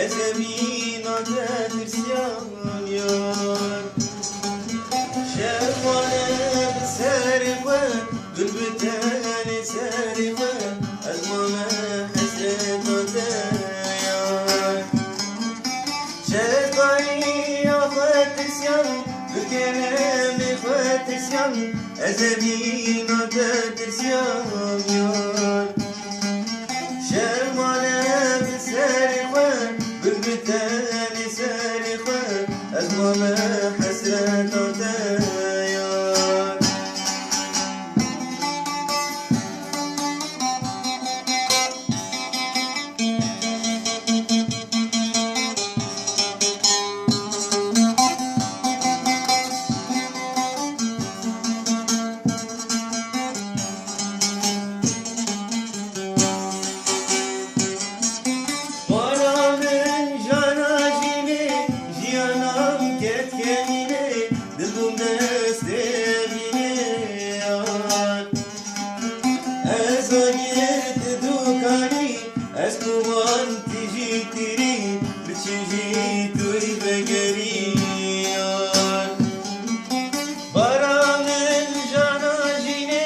عجبي نادى ترسيان يار شافوانا بسارقة قلبتاني سارقة أزمانا حسرة يار شافعي أخوات ترسيان بكلام أخوات ترسيان عجبي نادى ترسيان يار شافوانا بسارقة قلبتاني سارقة أزمانا حسرة يار اسكوان تجي تري بتجي توي بقريان برام الجانا جيني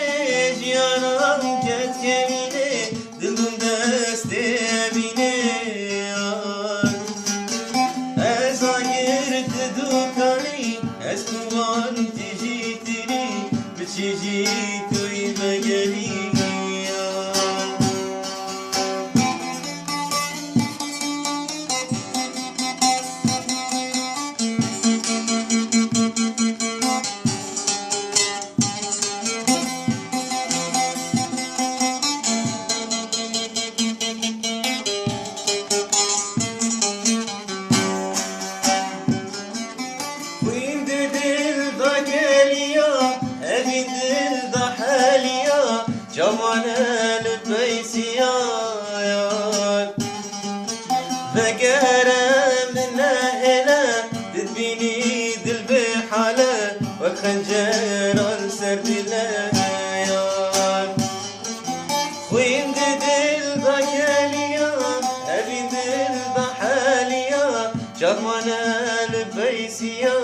جيانام كت يميني دلم دستي بيني ازاير تدوكاني اسكوان تجي تري بتجي توي بقريان جمانا لبيسيا فقارة منا هنا تدبيني دل بحالة وخنجر السرد لا وين دل ضحاليا أبي دل ضحاليا جمانا لبيسيا